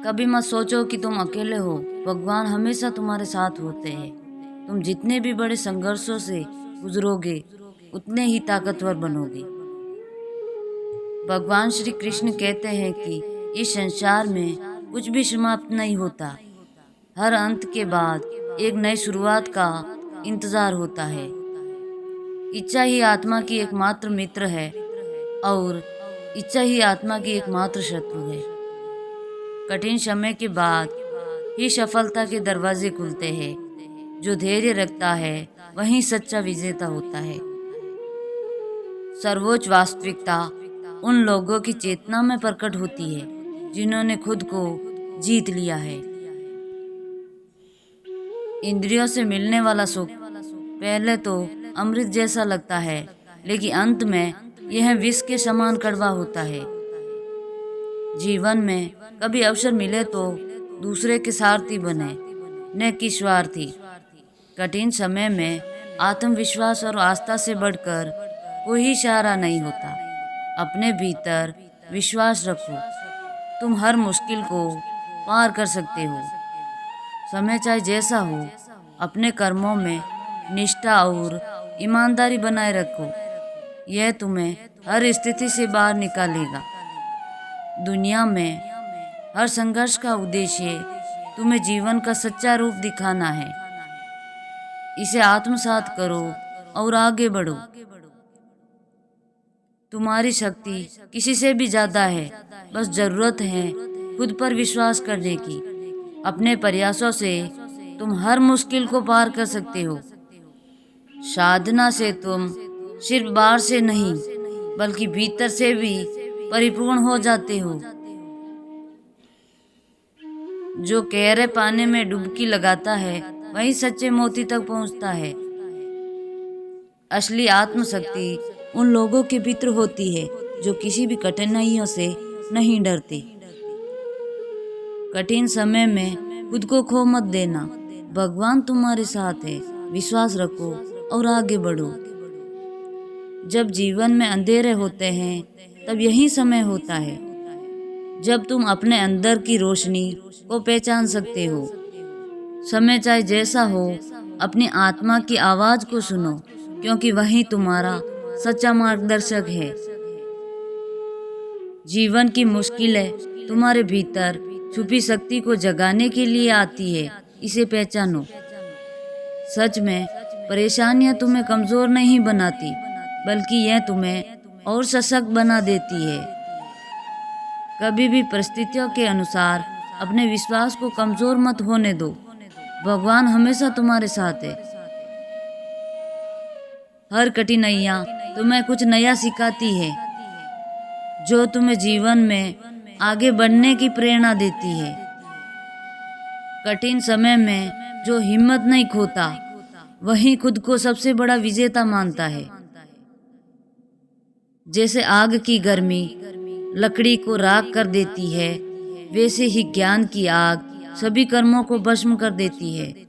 कभी मत सोचो कि तुम अकेले हो। भगवान हमेशा तुम्हारे साथ होते हैं। तुम जितने भी बड़े संघर्षों से गुजरोगे उतने ही ताकतवर बनोगे। भगवान श्री कृष्ण कहते हैं कि इस संसार में कुछ भी समाप्त नहीं होता। हर अंत के बाद एक नई शुरुआत का इंतजार होता है। इच्छा ही आत्मा की एकमात्र मित्र है और इच्छा ही आत्मा की एकमात्र शत्रु है। कठिन समय के बाद ही सफलता के दरवाजे खुलते हैं। जो धैर्य रखता है वही सच्चा विजेता होता है। सर्वोच्च वास्तविकता उन लोगों की चेतना में प्रकट होती है जिन्होंने खुद को जीत लिया है। इंद्रियों से मिलने वाला सुख पहले तो अमृत जैसा लगता है, लेकिन अंत में यह विष के समान कड़वा होता है। जीवन में कभी अवसर मिले तो दूसरे के सारथी बने, न कि स्वार्थी। कठिन समय में आत्मविश्वास और आस्था से बढ़कर कोई सहारा नहीं होता। अपने भीतर विश्वास रखो, तुम हर मुश्किल को पार कर सकते हो। समय चाहे जैसा हो, अपने कर्मों में निष्ठा और ईमानदारी बनाए रखो। यह तुम्हें हर स्थिति से बाहर निकालेगा। दुनिया में हर संघर्ष का उद्देश्य तुम्हें जीवन का सच्चा रूप दिखाना है। इसे आत्मसात करो और आगे बढ़ो। तुम्हारी शक्ति किसी से भी ज्यादा है, बस जरूरत है खुद पर विश्वास करने की। अपने प्रयासों से तुम हर मुश्किल को पार कर सकते हो। साधना से तुम सिर्फ बाहर से नहीं बल्कि भीतर से भी परिपूर्ण हो जाते हो। जो गहरे पानी में डुबकी लगाता है वही सच्चे मोती तक पहुंचता है। असली आत्मशक्ति उन लोगों के भीतर होती है जो किसी भी कठिनाइयों से नहीं डरते। कठिन समय में खुद को खो मत देना। भगवान तुम्हारे साथ है, विश्वास रखो और आगे बढ़ो। जब जीवन में अंधेरे होते हैं तब यही समय होता है जब तुम अपने अंदर की रोशनी को पहचान सकते हो। समय चाहे जैसा हो, अपनी आत्मा की आवाज को सुनो, क्योंकि वही तुम्हारा सच्चा मार्गदर्शक है। जीवन की मुश्किलें तुम्हारे भीतर छुपी शक्ति को जगाने के लिए आती है, इसे पहचानो। सच में परेशानियां तुम्हें कमजोर नहीं बनाती, बल्कि यह तुम्हें और सशक्त बना देती है। कभी भी परिस्थितियों के अनुसार अपने विश्वास को कमजोर मत होने दो। भगवान हमेशा तुम्हारे साथ है। हर कठिनाइयाँ तुम्हें कुछ नया सिखाती है, जो तुम्हें जीवन में आगे बढ़ने की प्रेरणा देती है। कठिन समय में जो हिम्मत नहीं खोता वही खुद को सबसे बड़ा विजेता मानता है। जैसे आग की गर्मी लकड़ी को राख कर देती है, वैसे ही ज्ञान की आग सभी कर्मों को भस्म कर देती है।